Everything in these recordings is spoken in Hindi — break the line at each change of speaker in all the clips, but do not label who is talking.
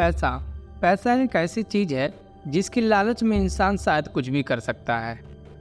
पैसा पैसा एक ऐसी चीज है जिसकी लालच में इंसान शायद कुछ भी कर सकता है।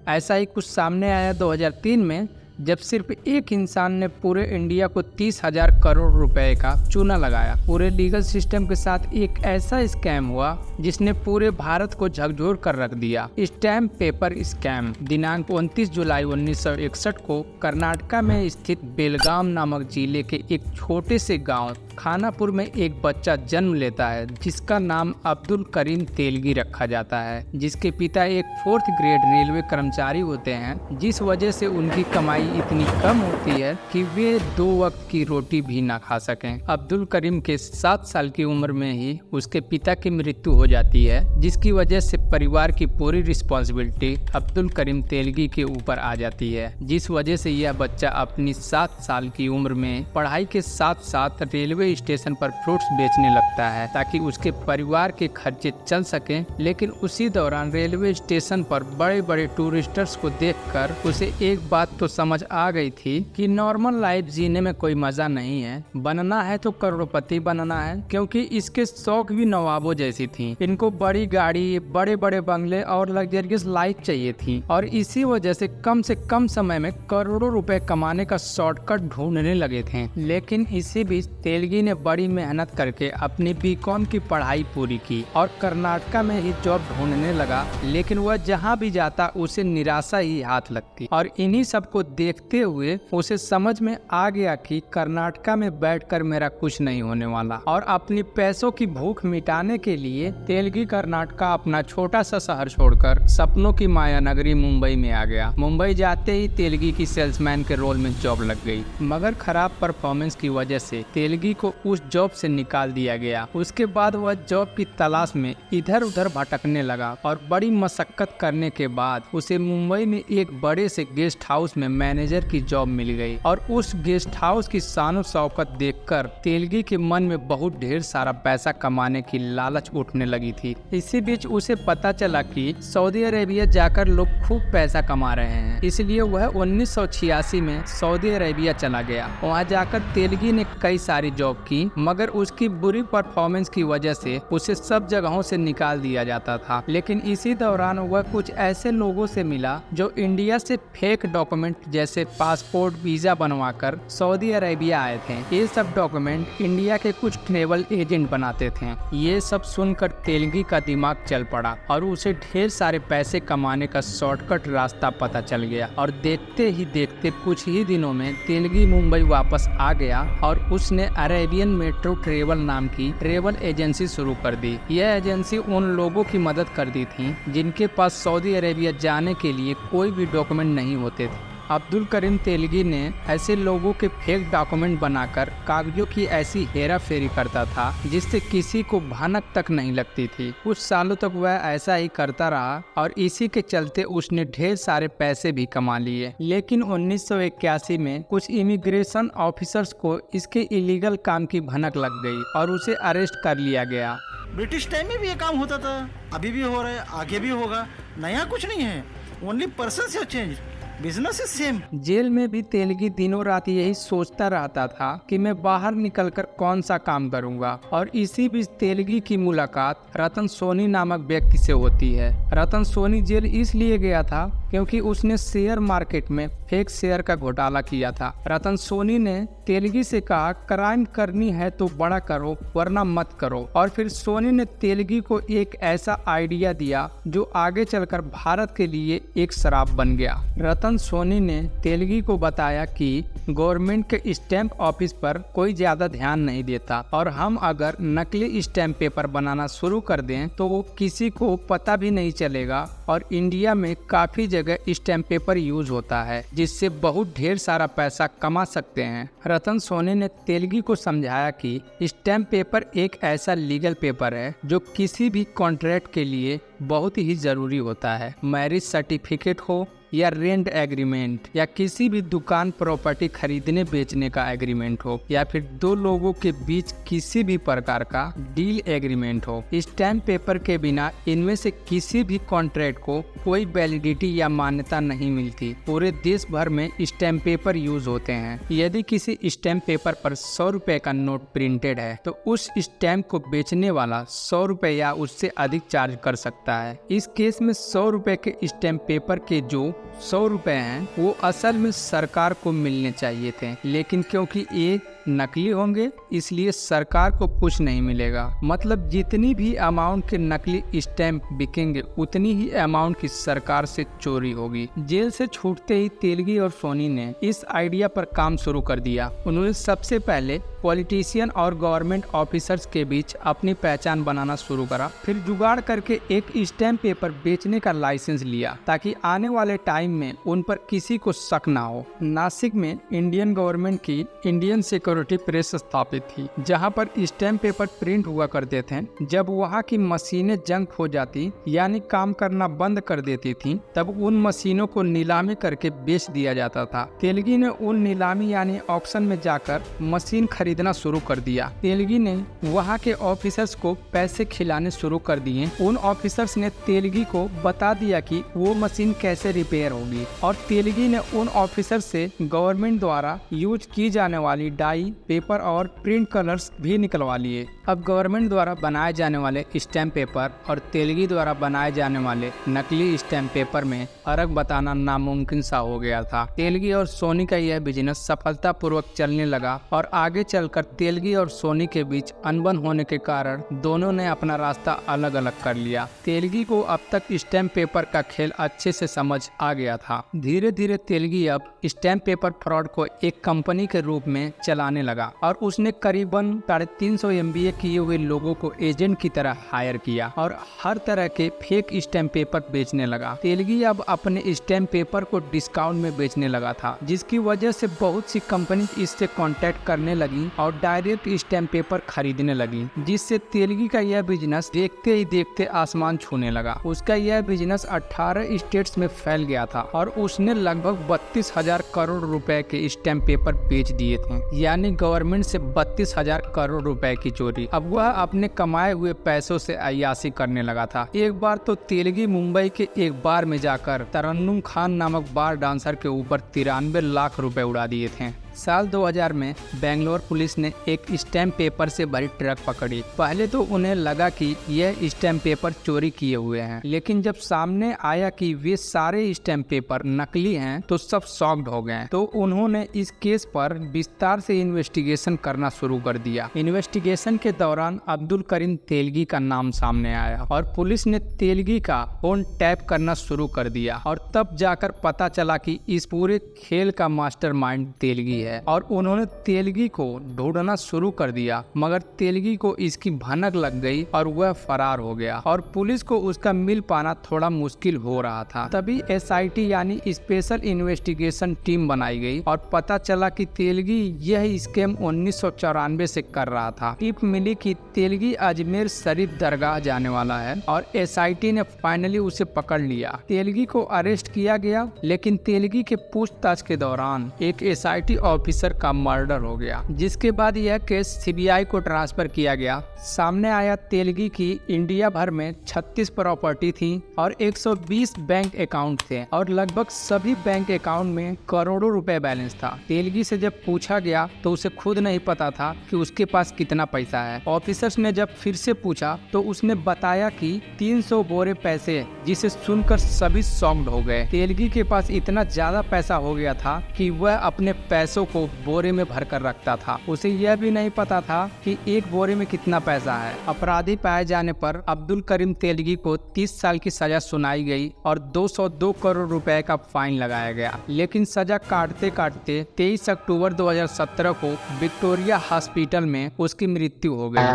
ऐसा ही कुछ सामने आया 2003 में, जब सिर्फ एक इंसान ने पूरे इंडिया को 30,000 करोड़ रुपए का चूना लगाया। पूरे लीगल सिस्टम के साथ एक ऐसा स्कैम हुआ जिसने पूरे भारत को झकझोर कर रख दिया। Stamp paper scam. दिनांक 29 जुलाई 1961 को कर्नाटका में स्थित बेलगाम नामक जिले के एक छोटे से गांव खानापुर में एक बच्चा जन्म लेता है जिसका नाम अब्दुल करीम तेलगी रखा जाता है, जिसके पिता एक 4th ग्रेड रेलवे कर्मचारी होते हैं, जिस वजह से उनकी कमाई इतनी कम होती है कि वे 2 वक्त की रोटी भी ना खा सकें। अब्दुल करीम के 7 साल की उम्र में ही उसके पिता की मृत्यु हो जाती है, जिसकी वजह से परिवार की पूरी रिस्पॉन्सिबिलिटी अब्दुल करीम तेलगी के ऊपर आ जाती है, जिस वजह से यह बच्चा अपनी 7 साल की उम्र में पढ़ाई के साथ साथ रेलवे स्टेशन पर फ्रूट्स बेचने लगता है ताकि उसके परिवार के खर्चे चल सकें। लेकिन उसी दौरान रेलवे स्टेशन पर बड़े बड़े टूरिस्टर्स को देखकर उसे एक बात तो समझ आ गई थी कि नॉर्मल लाइफ जीने में कोई मजा नहीं है, बनना है तो करोड़पति बनना है, क्योंकि इसके शौक भी नवाबों जैसी थी। इनको बड़ी गाड़ी, बड़े बड़े बंगले और लग्जरियस लाइफ चाहिए थी और इसी वजह से कम समय में करोड़ों रुपए कमाने का शॉर्टकट ढूंढने लगे थे। लेकिन इसी बीच तेलगी ने बड़ी मेहनत करके अपनी बीकॉम की पढ़ाई पूरी की और कर्नाटका में ही जॉब ढूंढने लगा। लेकिन वह जहां भी जाता उसे निराशा ही हाथ लगती और इन्हीं सबको देखते हुए उसे समझ में आ गया कि कर्नाटका में बैठकर मेरा कुछ नहीं होने वाला। और अपनी पैसों की भूख मिटाने के लिए तेलगी कर्नाटका अपना छोटा सा शहर छोड़कर सपनों की माया नगरी मुंबई में आ गया। मुंबई जाते ही तेलगी की सेल्समैन के रोल में जॉब लग गई, मगर खराब परफॉर्मेंस की वजह से तेलगी को उस जॉब से निकाल दिया गया। उसके बाद वह जॉब की तलाश में इधर उधर भटकने लगा और बड़ी मशक्कत करने के बाद उसे मुंबई में एक बड़े से गेस्ट हाउस में मैनेजर की जॉब मिल गई। और उस गेस्ट हाउस की शान शौकत देखकर तेलगी के मन में बहुत ढेर सारा पैसा कमाने की लालच उठने लगी थी। इसी बीच उसे पता चला कि सऊदी अरेबिया जाकर लोग खूब पैसा कमा रहे हैं, इसलिए वह 1986 में सऊदी अरेबिया चला गया। वहाँ जाकर तेलगी ने कई सारी जॉब की, मगर उसकी बुरी परफॉर्मेंस की वजह से उसे सब जगहों से निकाल दिया जाता था। लेकिन इसी दौरान वह कुछ ऐसे लोगों से मिला जो इंडिया से फेक डॉक्यूमेंट जैसे पासपोर्ट, वीजा बनवाकर सऊदी अरेबिया आए थे। ये सब डॉक्यूमेंट इंडिया के कुछ ट्रेवल एजेंट बनाते थे। ये सब सुनकर तेलगी का दिमाग चल पड़ा और उसे ढेर सारे पैसे कमाने का शॉर्टकट रास्ता पता चल गया। और देखते ही देखते कुछ ही दिनों में तेलगी मुंबई वापस आ गया और उसने अरेबियन मेट्रो ट्रेवल नाम की ट्रेवल एजेंसी शुरू कर दी। यह एजेंसी उन लोगों की मदद करती थी जिनके पास सऊदी अरेबिया जाने के लिए कोई भी डॉक्यूमेंट नहीं होते थे। अब्दुल करीम तेलगी ने ऐसे लोगों के फेक डॉक्यूमेंट बनाकर कागजों की ऐसी हेरा फेरी करता था जिससे किसी को भनक तक नहीं लगती थी। कुछ सालों तक वह ऐसा ही करता रहा और इसी के चलते उसने ढेर सारे पैसे भी कमा लिए। लेकिन 1981 में कुछ इमिग्रेशन ऑफिसर्स को इसके इलीगल काम की भनक लग गई और उसे अरेस्ट कर लिया गया।
ब्रिटिश टाइम में भी ये काम होता था, अभी भी हो रहा है, आगे भी होगा। नया कुछ नहीं है, ओनली पर्सन से चेंज, बिजनेस इज सेम।
जेल में भी तेलगी दिनों रात यही सोचता रहता था कि मैं बाहर निकलकर कौन सा काम करूंगा। और इसी बीच तेलगी की मुलाकात रतन सोनी नामक व्यक्ति से होती है। रतन सोनी जेल इसलिए गया था क्योंकि उसने शेयर मार्केट में फेक शेयर का घोटाला किया था। रतन सोनी ने तेलगी से कहा, क्राइम करनी है तो बड़ा करो वरना मत करो। और फिर सोनी ने तेलगी को एक ऐसा आइडिया दिया जो आगे चलकर भारत के लिए एक श्राप बन गया। रतन सोनी ने तेलगी को बताया कि गवर्नमेंट के स्टैंप ऑफिस पर कोई ज्यादा ध्यान नहीं देता और हम अगर नकली स्टैंप पेपर बनाना शुरू कर दें तो वो किसी को पता भी नहीं चलेगा। और इंडिया में काफी जगह स्टैंप पेपर यूज होता है जिससे बहुत ढेर सारा पैसा कमा सकते हैं। रतन सोनी ने तेलगी को समझाया कि स्टैंप पेपर एक ऐसा लीगल पेपर है जो किसी भी कॉन्ट्रैक्ट के लिए बहुत ही जरूरी होता है। मैरिज सर्टिफिकेट हो, या रेंट एग्रीमेंट या किसी भी दुकान प्रॉपर्टी खरीदने बेचने का एग्रीमेंट हो या फिर दो लोगों के बीच किसी भी प्रकार का डील एग्रीमेंट हो। स्टैम्प पेपर के बिना इनमें से किसी भी कॉन्ट्रैक्ट को कोई वैलिडिटी या मान्यता नहीं मिलती। पूरे देश भर में स्टैम्प पेपर यूज होते हैं। यदि किसी स्टैम्प पेपर पर 100 रुपए का नोट प्रिंटेड है तो उस स्टैम्प को बेचने वाला 100 रुपए या उससे अधिक चार्ज कर सकता है। इस केस में 100 रुपए के स्टैम्प पेपर के जो 100 रुपए हैं वो असल में सरकार को मिलने चाहिए थे, लेकिन क्योंकि ये नकली होंगे इसलिए सरकार को कुछ नहीं मिलेगा। मतलब जितनी भी अमाउंट के नकली स्टैम्प बिकेंगे उतनी ही अमाउंट की सरकार से चोरी होगी। जेल से छूटते ही तेलगी और सोनी ने इस आइडिया पर काम शुरू कर दिया। उन्होंने सबसे पहले पॉलिटिशियन और गवर्नमेंट ऑफिसर्स के बीच अपनी पहचान बनाना शुरू करा। फिर जुगाड़ करके एक स्टैम्प पेपर बेचने का लाइसेंस लिया ताकि आने वाले टाइम में उन पर किसी को शक ना हो। नासिक में इंडियन गवर्नमेंट की इंडियन सिक्योरिटी प्रेस स्थापित थी, जहां पर स्टैम्प पेपर प्रिंट हुआ करते थे। जब वहां की मशीनें जंग हो जाती यानी काम करना बंद कर देती थी, तब उन मशीनों को नीलामी करके बेच दिया जाता था। तेलगी ने उन नीलामी यानी ऑक्शन में जाकर मशीन खरीदना शुरू कर दिया। तेलगी ने वहां के ऑफिसर्स को पैसे खिलाने शुरू कर दिए। उन ऑफिसर्स ने तेलगी को बता दिया कि वो मशीन कैसे रिपेयर होगी और तेलगी ने उन ऑफिसर से गवर्नमेंट द्वारा यूज की जाने वाली डाई, पेपर और प्रिंट कलर्स भी निकलवा लिए। अब गवर्नमेंट द्वारा बनाए जाने वाले स्टैम्प पेपर और तेलगी द्वारा बनाए जाने वाले नकली स्टैम्प पेपर में फर्क बताना नामुमकिन सा हो गया था। तेलगी और सोनी का यह बिजनेस सफलतापूर्वक चलने लगा और आगे चलकर तेलगी और सोनी के बीच अनबन होने के कारण दोनों ने अपना रास्ता अलग अलग कर लिया। तेलगी को अब तक स्टैम्प पेपर का खेल अच्छे से समझ आ गया था। धीरे धीरे तेलगी अब स्टैम्प पेपर फ्रॉड को एक कंपनी के रूप में चलाने लगा और उसने करीबन 350 MBA किए हुए लोगों को एजेंट की तरह हायर किया और हर तरह के फेक स्टैम्प पेपर बेचने लगा। तेलगी अब अपने स्टैम्प पेपर को डिस्काउंट में बेचने लगा था, जिसकी वजह से बहुत सी कंपनी इससे कांटेक्ट करने लगी और डायरेक्ट स्टैम्प पेपर खरीदने लगी, जिससे तेलगी का यह बिजनेस देखते ही देखते आसमान छूने लगा। उसका यह बिजनेस 18 स्टेट्स में फैल गया था और उसने लगभग 32,000 करोड़ रुपए के स्टैम्प पेपर बेच दिए थे, यानी गवर्नमेंट से 32,000 करोड़ रुपए की चोरी। अब वह अपने कमाए हुए पैसों से अय्याशी करने लगा था। एक बार तो तेलगी मुंबई के एक बार में जाकर तरन्नुम खान नामक बार डांसर के ऊपर 93 लाख रुपए उड़ा दिए थे। साल 2000 में बेंगलोर पुलिस ने एक स्टैम्प पेपर से भरी ट्रक पकड़ी। पहले तो उन्हें लगा कि यह स्टैम्प पेपर चोरी किए हुए हैं, लेकिन जब सामने आया कि वे सारे स्टैम्प पेपर नकली हैं तो सब शॉक्ड हो गए। तो उन्होंने इस केस पर विस्तार से इन्वेस्टिगेशन करना शुरू कर दिया। इन्वेस्टिगेशन के दौरान अब्दुल करीम तेलगी का नाम सामने आया और पुलिस ने तेलगी का फोन टैप करना शुरू कर दिया और तब जाकर पता चला कि इस पूरे खेल का मास्टरमाइंड तेलगी है और उन्होंने तेलगी को ढूंढना शुरू कर दिया, मगर तेलगी को इसकी भनक लग गई और वह फरार हो गया और पुलिस को उसका मिल पाना थोड़ा मुश्किल हो रहा था। तभी SIT यानी स्पेशल इन्वेस्टिगेशन टीम बनाई गई और पता चला कि तेलगी यह स्कैम 1994 से कर रहा था। टिप मिली कि तेलगी अजमेर शरीफ दरगाह जाने वाला है और SIT ने फाइनली उसे पकड़ लिया। तेलगी को अरेस्ट किया गया, लेकिन तेलगी के पूछताछ के दौरान एक SIT ऑफिसर का मर्डर हो गया, जिसके बाद यह केस CBI को ट्रांसफर किया गया। सामने आया तेलगी की इंडिया भर में 36 प्रॉपर्टी थी और 120 बैंक अकाउंट थे और लगभग सभी बैंक अकाउंट में करोड़ों रुपए बैलेंस था। तेलगी से जब पूछा गया तो उसे खुद नहीं पता था कि उसके पास कितना पैसा है। ऑफिसर्स ने जब फिर से पूछा तो उसने बताया कि 300 बोरे पैसे, जिसे सुनकर सभी शॉक्ड हो गए। तेलगी के पास इतना ज्यादा पैसा हो गया था कि वह अपने पैसों को बोरे में भरकर रखता था। उसे यह भी नहीं पता था कि एक बोरे में कितना पैसा है। अपराधी पाए जाने पर अब्दुल करीम तेलगी को 30 साल की सजा सुनाई गई और 202 करोड़ रुपए का फाइन लगाया गया, लेकिन सजा काटते काटते 23 अक्टूबर 2017 को विक्टोरिया हॉस्पिटल में उसकी मृत्यु हो गई।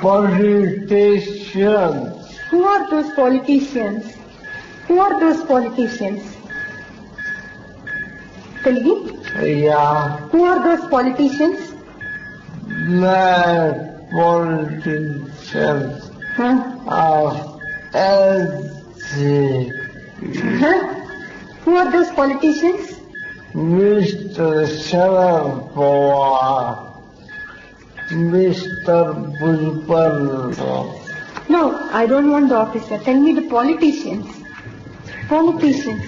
Politicians. Who are those politicians? Who are those politicians? Telugu?
Yeah.
Who are those politicians?
The politicians
Huh?
of
Huh? Who are those politicians?
Mr. Sharad Pawar, Mr. Bhujbal.
No, I don't want the officer. Tell me the politicians. Politicians.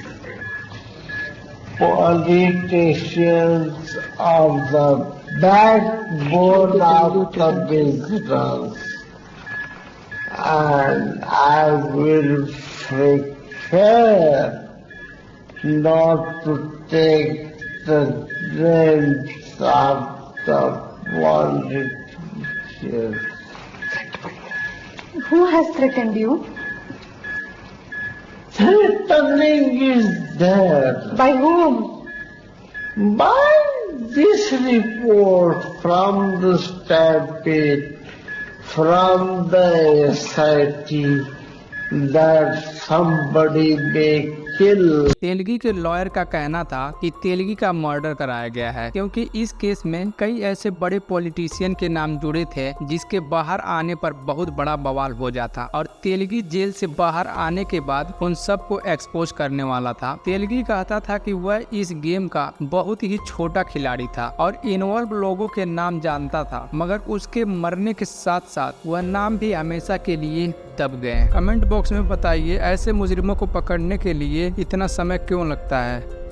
Politicians are the backbone of the business, and I will prefer not to take the names of the politicians.
Who has threatened you?
Threatening is there.
By whom?
By this report from the Stampede, from the SIT, that somebody may kill.
Telgi के लॉयर का कहना था कि तेलगी का मर्डर कराया गया है क्योंकि इस केस में कई ऐसे बड़े पॉलिटिशियन के नाम जुड़े थे जिसके बाहर आने पर बहुत बड़ा बवाल हो जाता और तेलगी जेल से बाहर आने के बाद उन सबको एक्सपोज करने वाला था। तेलगी कहता था कि वह इस गेम का बहुत ही छोटा खिलाड़ी था और इन्वॉल्व लोगों के नाम जानता था, मगर उसके मरने के साथ साथ वह नाम भी हमेशा के लिए दब गए। कमेंट बॉक्स में बताइए ऐसे मुजरिमों को पकड़ने के लिए इतना समय क्यों लगता है।